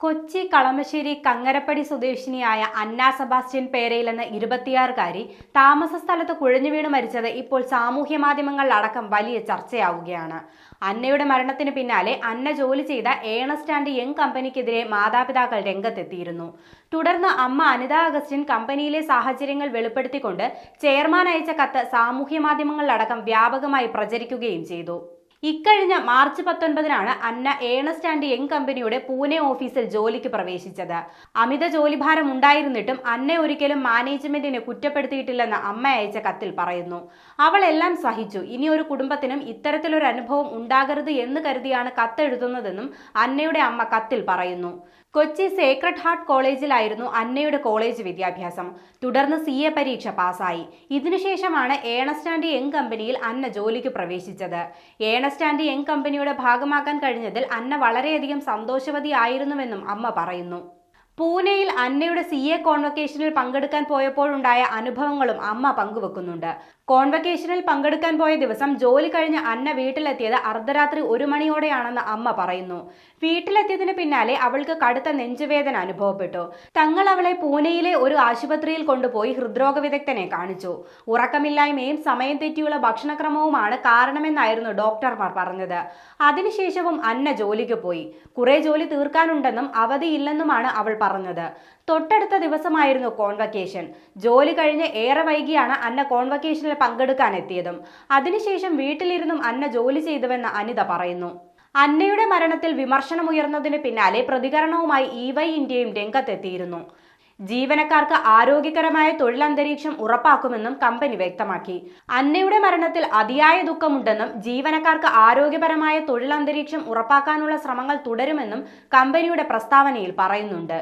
കൊച്ചി കളമശ്ശേരി കങ്ങരപ്പടി സ്വദേശിനിയായ അന്ന സെബാസ്റ്റ്യൻ പേരയിൽ എന്ന 26-കാരി താമസ സ്ഥലത്ത് കുഴഞ്ഞു വീണ് മരിച്ചത് ഇപ്പോൾ സാമൂഹ്യ മാധ്യമങ്ങളിലടക്കം വലിയ ചർച്ചയാവുകയാണ്. അന്നയുടെ മരണത്തിന് പിന്നാലെ അന്ന ജോലി ചെയ്ത ഏണസ്റ്റ് ആൻഡ് യങ് കമ്പനിക്കെതിരെ മാതാപിതാക്കൾ രംഗത്തെത്തിയിരുന്നു. തുടർന്ന് അമ്മ അനിത അഗസ്റ്റിൻ കമ്പനിയിലെ സാഹചര്യങ്ങൾ വെളിപ്പെടുത്തിക്കൊണ്ട് ചെയർമാൻ അയച്ച കത്ത് സാമൂഹ്യ മാധ്യമങ്ങളിലടക്കം വ്യാപകമായി പ്രചരിക്കുകയും ചെയ്തു. ഇക്കഴിഞ്ഞ മാർച്ച് 19-നാണ് അന്ന ഏണസ്റ്റ് ആൻഡ് യങ് കമ്പനിയുടെ പൂനെ ഓഫീസിൽ ജോലിക്ക് പ്രവേശിച്ചത്. അമിത ജോലിഭാരം ഉണ്ടായിരുന്നിട്ടും അന്ന ഒരിക്കലും മാനേജ്മെന്റിനെ കുറ്റപ്പെടുത്തിയിട്ടില്ലെന്ന് അമ്മ അയച്ച കത്തിൽ പറയുന്നു. അവൾ എല്ലാം സഹിച്ചു, ഇനി ഒരു കുടുംബത്തിനും ഇത്തരത്തിലൊരു അനുഭവം ഉണ്ടാകരുത് എന്ന് കരുതിയാണ് കത്തെഴുതുന്നതെന്നും അന്നയുടെ അമ്മ കത്തിൽ പറയുന്നു. കൊച്ചി സേക്രഡ് ഹാർട്ട് കോളേജിലായിരുന്നു അന്നയുടെ കോളേജ് വിദ്യാഭ്യാസം. തുടർന്ന് CA പരീക്ഷ പാസ്സായി. ഇതിനുശേഷമാണ് ഏണസ്റ്റ് ആൻഡ് യങ് കമ്പനിയിൽ അന്ന ജോലിക്ക് പ്രവേശിച്ചത്. ഏണസ്റ്റ് ആൻഡ് യങ് കമ്പനിയുടെ ഭാഗമാക്കാൻ കഴിഞ്ഞതിൽ അന്ന വളരെയധികം സന്തോഷവതിയായിരുന്നുവെന്നും അമ്മ പറയുന്നു. പൂനെയിൽ അന്നയുടെ CA കോൺവക്കേഷനിൽ പങ്കെടുക്കാൻ പോയപ്പോഴുണ്ടായ അനുഭവങ്ങളും അമ്മ പങ്കുവെക്കുന്നുണ്ട്. കോൺവക്കേഷനിൽ പങ്കെടുക്കാൻ പോയ ദിവസം ജോലി കഴിഞ്ഞ് അന്ന വീട്ടിലെത്തിയത് അർദ്ധരാത്രി 1 മണിയോടെയാണെന്ന് അമ്മ പറയുന്നു. വീട്ടിലെത്തിയതിന് പിന്നാലെ അവൾക്ക് കടുത്ത നെഞ്ചുവേദന അനുഭവപ്പെട്ടു. തങ്ങൾ അവളെ പൂനെയിലെ ഒരു ആശുപത്രിയിൽ കൊണ്ടുപോയി ഹൃദ്രോഗ വിദഗ്ധനെ കാണിച്ചു. ഉറക്കമില്ലായ്മയും സമയം തെറ്റിയുള്ള ഭക്ഷണക്രമവുമാണ് കാരണമെന്നായിരുന്നു ഡോക്ടർമാർ പറഞ്ഞത്. അതിനുശേഷവും അന്ന ജോലിക്ക് പോയി. കുറെ ജോലി തീർക്കാനുണ്ടെന്നും അവധിയില്ലെന്നുമാണ് അവൾ പറഞ്ഞത്. തൊട്ടടുത്ത ദിവസമായിരുന്നു കോൺവക്കേഷൻ. ജോലി കഴിഞ്ഞ് ഏറെ വൈകിയാണ് അന്ന കോൺവക്കേഷനിൽ പങ്കെടുക്കാൻ എത്തിയതും. അതിനുശേഷം വീട്ടിലിരുന്നും അന്ന ജോലി ചെയ്തുവെന്ന് അനിത പറയുന്നു. അന്നയുടെ മരണത്തിൽ വിമർശനമുയർന്നതിന് പിന്നാലെ പ്രതികരണവുമായി EY ഇന്ത്യയും രംഗത്തെത്തിയിരുന്നു. ജീവനക്കാർക്ക് ആരോഗ്യകരമായ തൊഴിലന്തരീക്ഷം ഉറപ്പാക്കുമെന്നും കമ്പനി വ്യക്തമാക്കി. അന്നയുടെ മരണത്തിൽ അതിയായ ദുഃഖമുണ്ടെന്നും ജീവനക്കാർക്ക് ആരോഗ്യപരമായ തൊഴിലന്തരീക്ഷം ഉറപ്പാക്കാനുള്ള ശ്രമങ്ങൾ തുടരുമെന്നും കമ്പനിയുടെ പ്രസ്താവനയിൽ പറയുന്നുണ്ട്.